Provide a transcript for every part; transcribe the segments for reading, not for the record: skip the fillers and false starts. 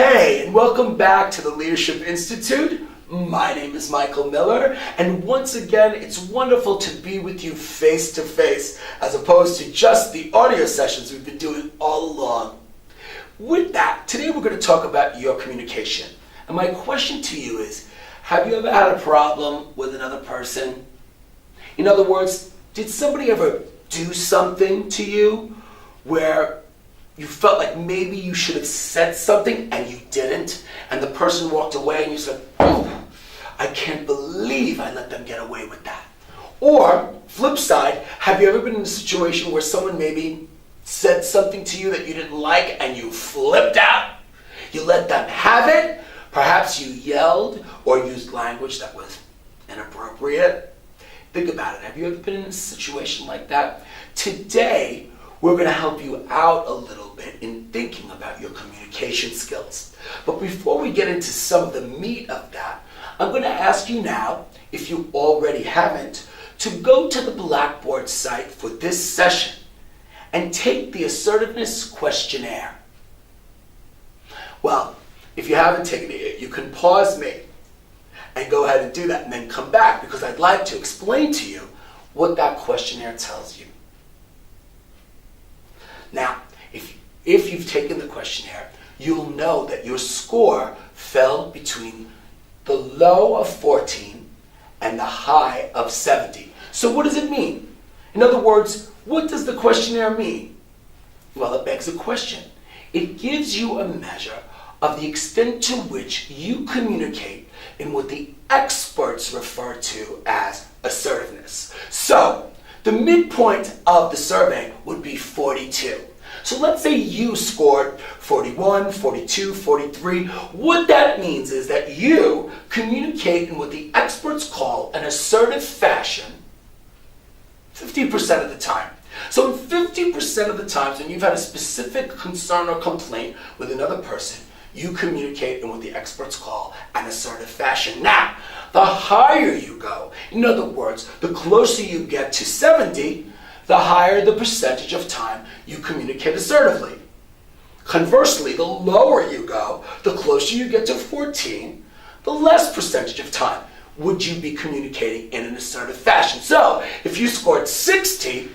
Hey, and welcome back to the Leadership Institute. My name is Michael Miller, and once again, it's wonderful to be with you face to face, as opposed to just the audio sessions we've been doing all along. With that, today we're going to talk about your communication. And my question to you is, have you ever had a problem with another person? In other words, did somebody ever do something to you where you felt like maybe you should have said something and you didn't, and the person walked away and you said, oh, I can't believe I let them get away with that? Or, flip side, have you ever been in a situation where someone maybe said something to you that you didn't like and you flipped out? You let them have it? Perhaps you yelled or used language that was inappropriate? Think about it. Have you ever been in a situation like that? Today, we're going to help you out a little bit in thinking about your communication skills. But before we get into some of the meat of that, I'm going to ask you now, if you already haven't, to go to the Blackboard site for this session and take the assertiveness questionnaire. Well, if you haven't taken it yet, you can pause me and go ahead and do that and then come back, because I'd like to explain to you what that questionnaire tells you. Now, if you've taken the questionnaire, you'll know that your score fell between the low of 14 and the high of 70. So what does it mean? In other words, what does the questionnaire mean? Well, it begs a question. It gives you a measure of the extent to which you communicate in what the experts refer to as assertiveness. So, the midpoint of the survey would be 42. So let's say you scored 41, 42, 43. What that means is that you communicate in what the experts call an assertive fashion 50% of the time. So in 50% of the times when you've had a specific concern or complaint with another person, you communicate in what the experts call an assertive fashion. Now, the higher you go, in other words, the closer you get to 70, the higher the percentage of time you communicate assertively. Conversely, the lower you go, the closer you get to 14, the less percentage of time would you be communicating in an assertive fashion. So, if you scored 60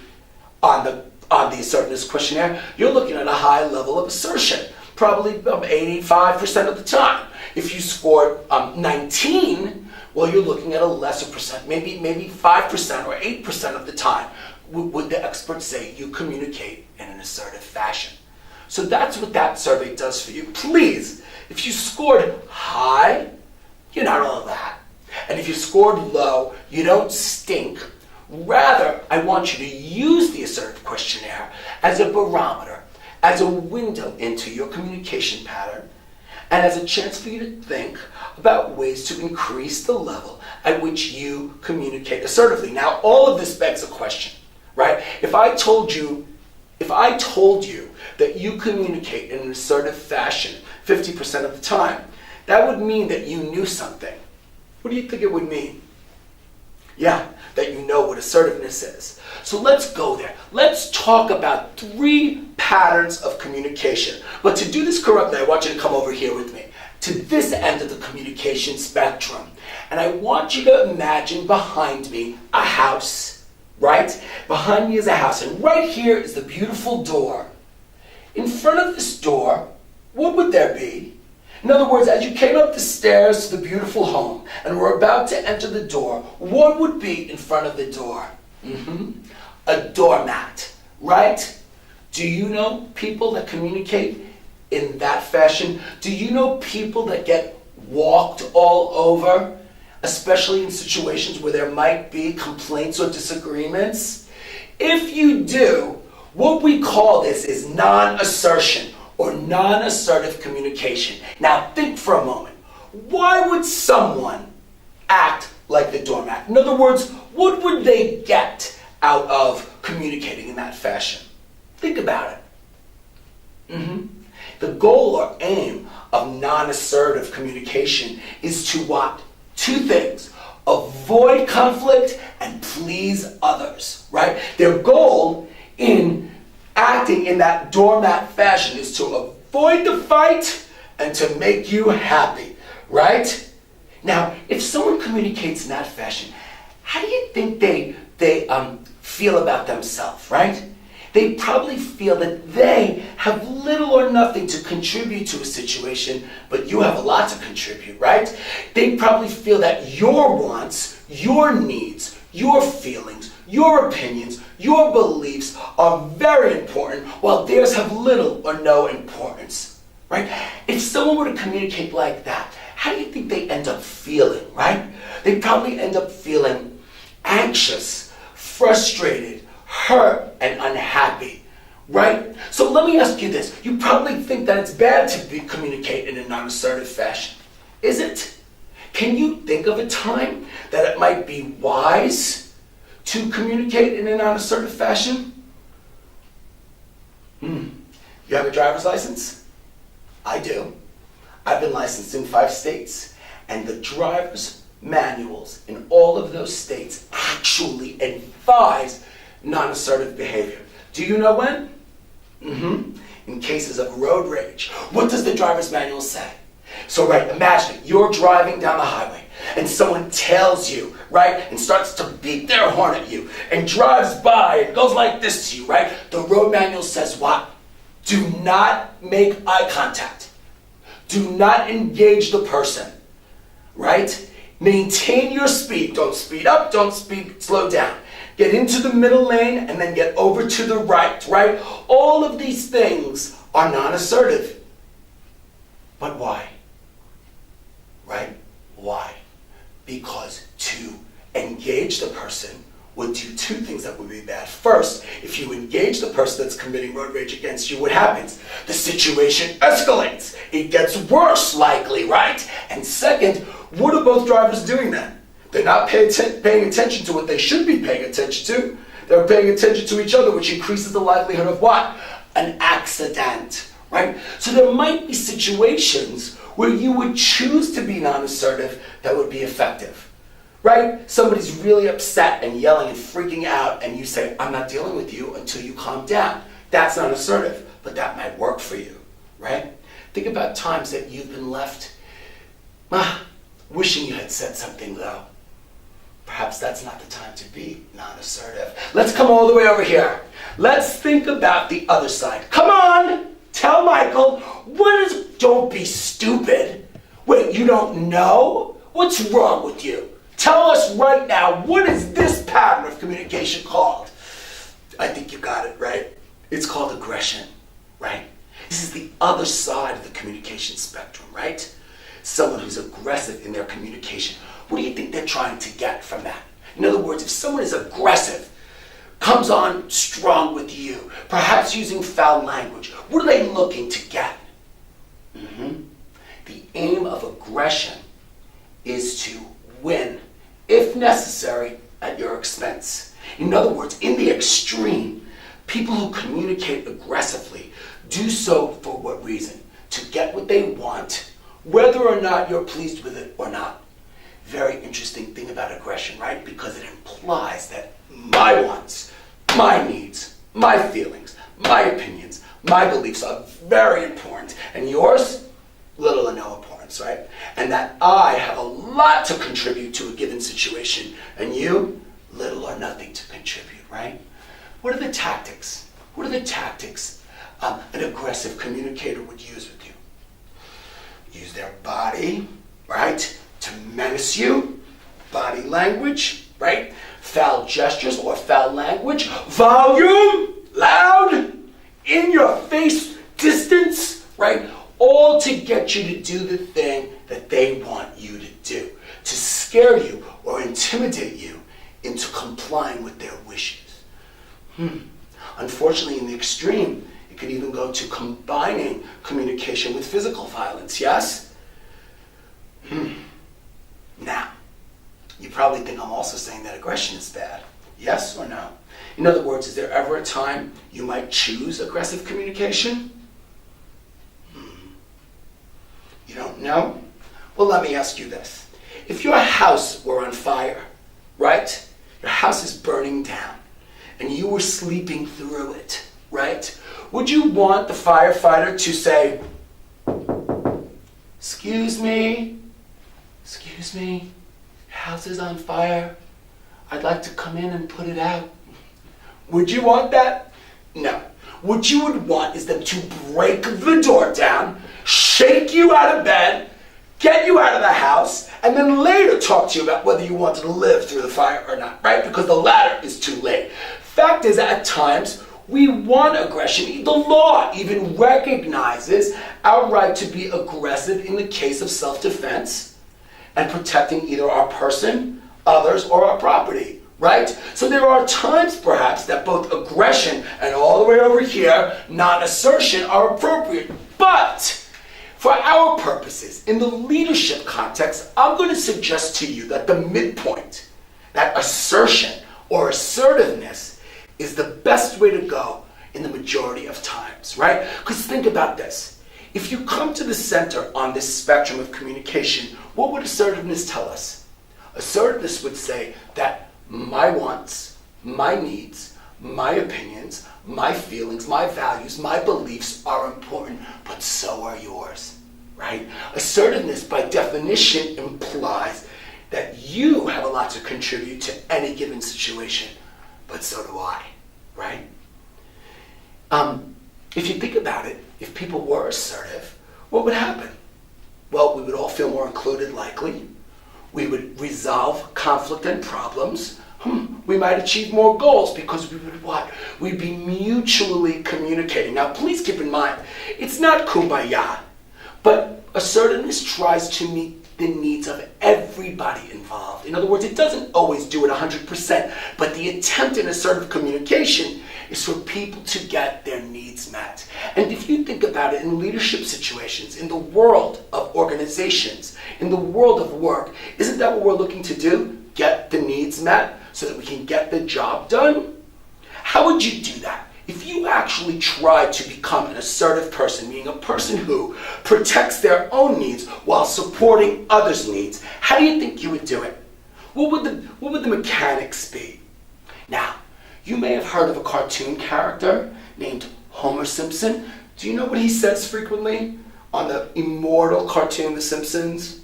on the assertiveness questionnaire, you're looking at a high level of assertion, probably 85% of the time. If you scored 19, well, you're looking at a lesser percent, maybe 5% or 8% of the time would the experts say you communicate in an assertive fashion. So that's what that survey does for you. Please, if you scored high, you're not all that. And if you scored low, you don't stink. Rather, I want you to use the assertive questionnaire as a barometer, as a window into your communication pattern, and as a chance for you to think about ways to increase the level at which you communicate assertively. Now, all of this begs a question, right? If I told you that you communicate in an assertive fashion 50% of the time, that would mean that you knew something. What do you think it would mean? Yeah, that you know what assertiveness is. So let's go there. Let's talk about 3 patterns of communication. But to do this correctly, I want you to come over here with me to this end of the communication spectrum. And I want you to imagine behind me a house, right? Behind me is a house, and right here is the beautiful door. In front of this door, what would there be? In other words, as you came up the stairs to the beautiful home and were about to enter the door, what would be in front of the door? A doormat, right? Do you know people that communicate in that fashion? Do you know people that get walked all over, especially in situations where there might be complaints or disagreements? If you do, what we call this is non-assertion or non-assertive communication. Now think for a moment. Why would someone act like the doormat? In other words, what would they get out of communicating in that fashion? Think about it. The goal or aim of non-assertive communication is to what? 2 things. Avoid conflict and please others, right? Their goal in acting in that doormat fashion is to avoid the fight and to make you happy, right? Now, if someone communicates in that fashion, how do you think they feel about themselves, right? They probably feel that they have little or nothing to contribute to a situation, but you have a lot to contribute, right? They probably feel that your wants, your needs, your feelings, your opinions, your beliefs are very important, while theirs have little or no importance, right? If someone were to communicate like that, how do you think they end up feeling, right? They probably end up feeling anxious, frustrated, hurt, and unhappy, right? So let me ask you this. You probably think that it's bad to communicate in a non-assertive fashion. Is it? Can you think of a time that it might be wise to communicate in a non-assertive fashion? You have a driver's license? I do. I've been licensed in 5 states, and the driver's manuals in all of those states actually advise non-assertive behavior. Do you know when? In cases of road rage. What does the driver's manual say? So right, imagine you're driving down the highway and someone tails you, right, and starts to beat their horn at you and drives by and goes like this to you, right? The road manual says what? Do not make eye contact. Do not engage the person, right? Maintain your speed. Don't speed up, don't slow down. Get into the middle lane and then get over to the right, right? All of these things are non-assertive. But why? Right? Why? Because to engage the person would do 2 things that would be bad. First, if you engage the person that's committing road rage against you, what happens? The situation escalates. It gets worse, likely, right? And second, what are both drivers doing then? They're not paying attention to what they should be paying attention to. They're paying attention to each other, which increases the likelihood of what? An accident, right? So there might be situations where you would choose to be non-assertive that would be effective, right? Somebody's really upset and yelling and freaking out, and you say, I'm not dealing with you until you calm down. That's not assertive, but that might work for you, right? Think about times that you've been left wishing you had said something though. Perhaps that's not the time to be non-assertive. Let's come all the way over here. Let's think about the other side. Come on, tell Michael, don't be stupid. Wait, you don't know? What's wrong with you? Tell us right now, what is this pattern of communication called? I think you got it, right? It's called aggression, right? This is the other side of the communication spectrum, right? Someone who's aggressive in their communication. What do you think they're trying to get from that? In other words, if someone is aggressive, comes on strong with you, perhaps using foul language, what are they looking to get? The aim of aggression is to win, if necessary, at your expense. In other words, in the extreme, people who communicate aggressively do so for what reason? To get what they want, whether or not you're pleased with it or not. Very interesting thing about aggression, right? Because it implies that my wants, my needs, my feelings, my opinions, my beliefs are very important, and yours, little or no importance, right? And that I have a lot to contribute to a given situation, and you, little or nothing to contribute, right? What are the tactics? What are the tactics an aggressive communicator would use with you? Use their body, right, to menace you. Body language, right? Foul gestures or foul language. Volume, loud, in your face, distance, right? All to get you to do the thing that they want you to do. To scare you or intimidate you into complying with their wishes. Unfortunately, in the extreme, it could even go to combining communication with physical violence, yes? Now, you probably think I'm also saying that aggression is bad. Yes or no? In other words, is there ever a time you might choose aggressive communication? You don't know? Well, let me ask you this. If your house were on fire, right? Your house is burning down, and you were sleeping through it, right? Would you want the firefighter to say, Excuse me? Excuse me? House is on fire. I'd like to come in and put it out. Would you want that? No. What you would want is them to break the door down, shake you out of bed, get you out of the house, and then later talk to you about whether you wanted to live through the fire or not, right? Because the latter is too late. Fact is, at times, we want aggression. The law even recognizes our right to be aggressive in the case of self-defense and protecting either our person, others, or our property, right? So there are times, perhaps, that both aggression and all the way over here, non-assertion, are appropriate. But for our purposes, in the leadership context, I'm going to suggest to you that the midpoint, that assertion or assertiveness, is the best way to go in the majority of times, right? Because think about this. If you come to the center on this spectrum of communication, what would assertiveness tell us? Assertiveness would say that my wants, my needs, my opinions, my feelings, my values, my beliefs are important, but so are yours, right? Assertiveness, by definition, implies that you have a lot to contribute to any given situation, but so do I, right? If you think about it, if people were assertive, what would happen? Well, we would all feel more included, likely. We would resolve conflict and problems. We might achieve more goals because we would what? We'd be mutually communicating. Now, please keep in mind, it's not kumbaya, but assertiveness tries to meet the needs of everybody involved. In other words, it doesn't always do it 100%, but the attempt in assertive communication is for people to get their needs met. And if you think about it in leadership situations, in the world of organizations, in the world of work, isn't that what we're looking to do? Get the needs met so that we can get the job done? How would you do that? If you actually tried to become an assertive person, meaning a person who protects their own needs while supporting others' needs, how do you think you would do it? What would the mechanics be? Now, you may have heard of a cartoon character named Homer Simpson. Do you know what he says frequently on the immortal cartoon The Simpsons?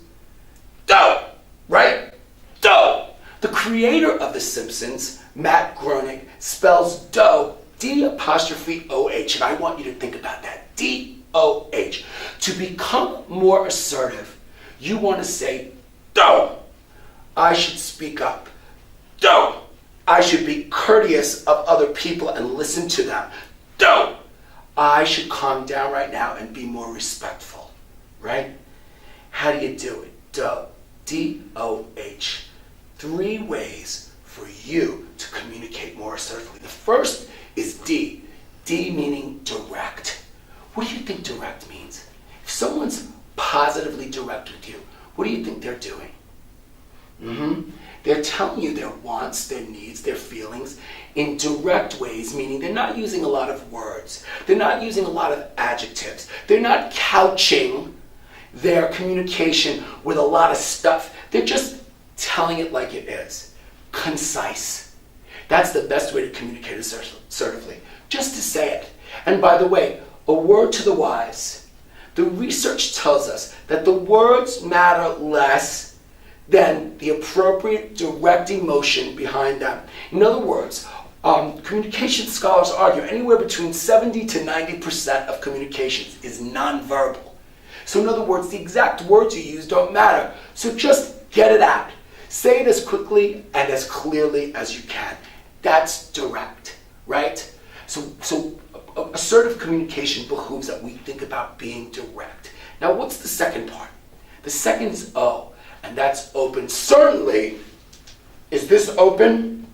Dough! Right? Dough! The creator of The Simpsons, Matt Groening, spells dough D'-O-H, and I want you to think about that. D-O-H. To become more assertive, you want to say, dough! I should speak up. Dough! I should be courteous of other people and listen to them. Dough! I should calm down right now and be more respectful, right? How do you do it? Dough. D-O-H. 3 ways for you to communicate more assertively. The first is D. D meaning direct. What do you think direct means? If someone's positively direct with you, what do you think they're doing? They're telling you their wants, their needs, their feelings in direct ways, meaning they're not using a lot of words. They're not using a lot of adjectives. They're not couching their communication with a lot of stuff. They're just telling it like it is. Concise. That's the best way to communicate assertively. Just to say it. And by the way, a word to the wise. The research tells us that the words matter less than the appropriate direct emotion behind them. In other words, communication scholars argue anywhere between 70 to 90% of communications is nonverbal. So in other words, the exact words you use don't matter. So just get it out. Say it as quickly and as clearly as you can. That's direct, right? So assertive communication behooves that we think about being direct. Now, what's the second part? The second is O. And that's open. Certainly, is this open?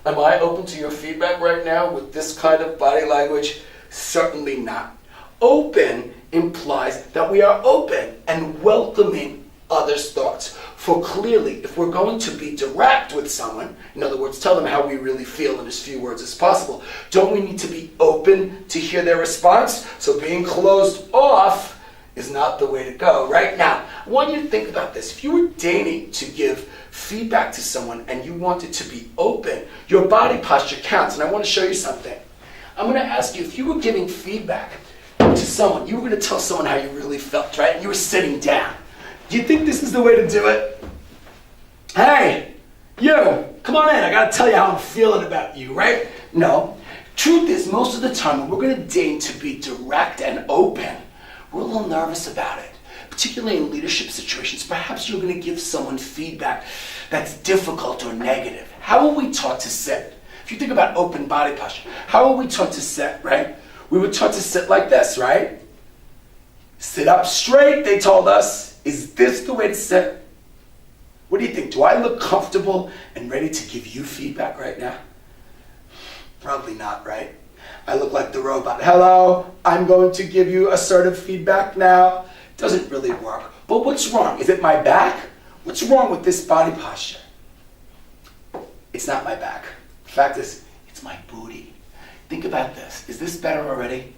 Am I open to your feedback right now with this kind of body language? Certainly not. Open implies that we are open and welcoming others' thoughts. For clearly, if we're going to be direct with someone, in other words, tell them how we really feel in as few words as possible, don't we need to be open to hear their response? So being closed off is not the way to go. Right now, I want you to think about this. If you were dating to give feedback to someone and you wanted to be open, your body posture counts. And I want to show you something. I'm going to ask you, if you were giving feedback, to someone, you were going to tell someone how you really felt, right? And you were sitting down. Do you think this is the way to do it? Hey, you, come on in. I got to tell you how I'm feeling about you, right? No. Truth is, most of the time, when we're going to deign to be direct and open, we're a little nervous about it. Particularly in leadership situations, perhaps you're going to give someone feedback that's difficult or negative. How are we taught to sit? If you think about open body posture, how are we taught to sit, right? We were taught to sit like this, right? Sit up straight, they told us. Is this the way to sit? What do you think? Do I look comfortable and ready to give you feedback right now? Probably not, right? I look like the robot. Hello, I'm going to give you assertive feedback now. Doesn't really work. But what's wrong? Is it my back? What's wrong with this body posture? It's not my back. The fact is, it's my booty. Think about this. Is this better already?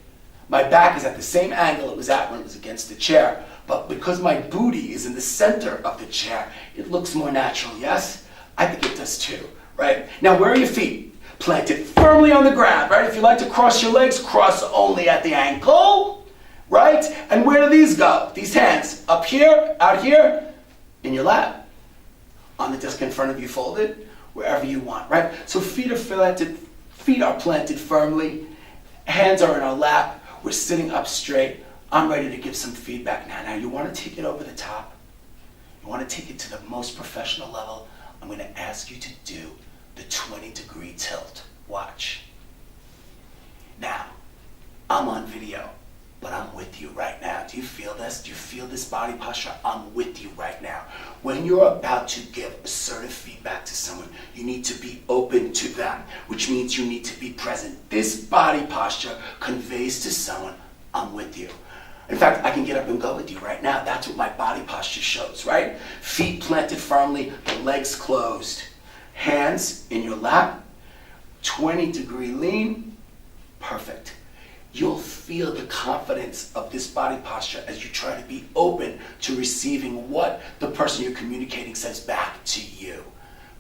My back is at the same angle it was at when it was against the chair, but because my booty is in the center of the chair, it looks more natural, yes? I think it does too, right? Now, where are your feet? Planted firmly on the ground, right? If you like to cross your legs, cross only at the ankle, right? And where do these go? These hands, up here, out here, in your lap, on the desk in front of you folded, wherever you want, right? So feet are planted firmly, hands are in our lap, we're sitting up straight. I'm ready to give some feedback now. Now, you want to take it over the top. You want to take it to the most professional level. I'm going to ask you to do the 20-degree tilt. Watch. Now, I'm on video, but I'm with you right now. Do you feel this? Do you feel this body posture? I'm with you right now. When you're about to give assertive feedback to someone, you need to be open to them, which means you need to be present. This body posture conveys to someone, I'm with you. In fact, I can get up and go with you right now. That's what my body posture shows, right? Feet planted firmly, the legs closed. Hands in your lap, 20-degree lean, perfect. You'll feel the confidence of this body posture as you try to be open to receiving what the person you're communicating says back to you.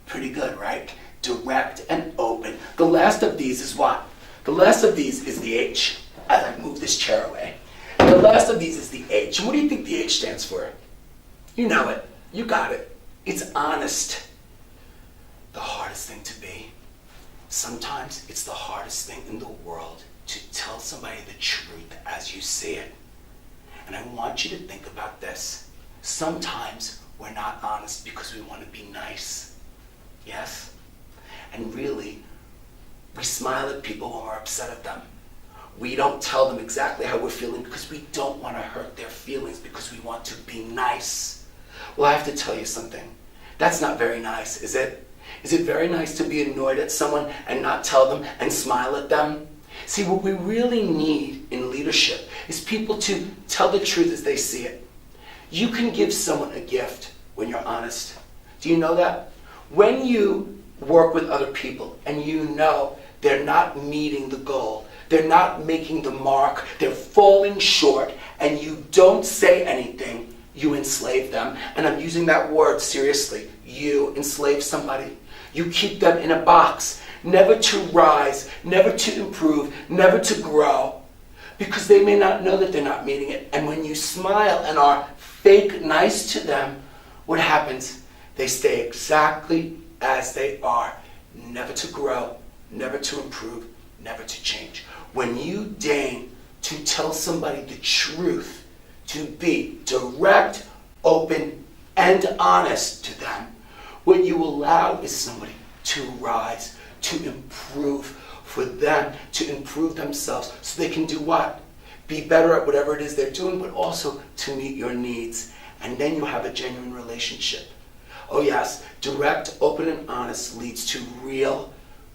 Pretty good, right? Direct and open. The last of these is what? The last of these is the H, as I move this chair away. The last of these is the H. And what do you think the H stands for? You know it. You got it. It's honest. The hardest thing to be. Sometimes it's the hardest thing in the world to tell somebody the truth as you see it. And I want you to think about this. Sometimes we're not honest because we want to be nice. Yes? And really, we smile at people when we're upset at them. We don't tell them exactly how we're feeling because we don't want to hurt their feelings, because we want to be nice. Well, I have to tell you something. That's not very nice, is it? Is it very nice to be annoyed at someone and not tell them and smile at them? See, what we really need in leadership is people to tell the truth as they see it. You can give someone a gift when you're honest. Do you know that? When you work with other people and you know they're not meeting the goal, they're not making the mark, they're falling short, and you don't say anything, you enslave them. And I'm using that word seriously. You enslave somebody. You keep them in a box, never to rise, never to improve, never to grow, because they may not know that they're not meeting it. And when you smile and are fake nice to them, what happens? They stay exactly as they are, never to grow, never to improve, never to change. When you deign to tell somebody the truth, to be direct, open, and honest to them, what you allow is somebody to rise, to improve, for them to improve themselves so they can do what? Be better at whatever it is they're doing, but also to meet your needs. And then you have a genuine relationship. Oh yes, direct, open, and honest leads to real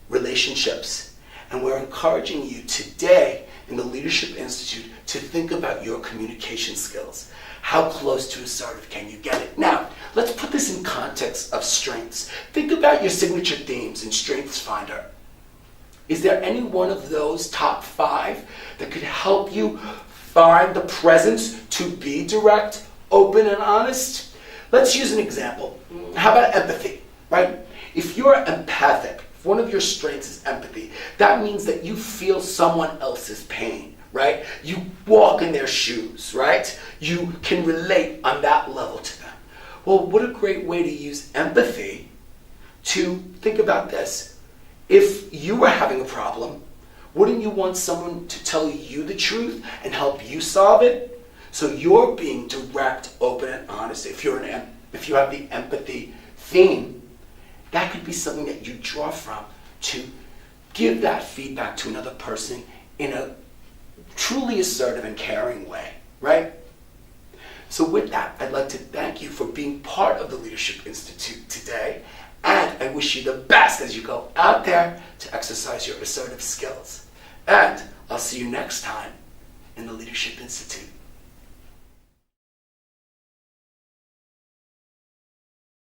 relationships. And we're encouraging you today in the Leadership Institute to think about your communication skills. How close to assertive can you get it? Now, let's put this in context of strengths. Think about your signature themes in Strengths Finder. Is there any one of those top 5 that could help you find the presence to be direct, open, and honest? Let's use an example. How about empathy, right? If you're empathic, if one of your strengths is empathy, that means that you feel someone else's pain, right? You walk in their shoes, right? You can relate on that level to them. Well, what a great way to use empathy to think about this. If you were having a problem, wouldn't you want someone to tell you the truth and help you solve it? So you're being direct, open, and honest. If you have the empathy theme, that could be something that you draw from to give that feedback to another person in a truly assertive and caring way, right? So with that, I'd like to thank you for being part of the Leadership Institute today, and I wish you the best as you go out there to exercise your assertive skills. And I'll see you next time in the Leadership Institute.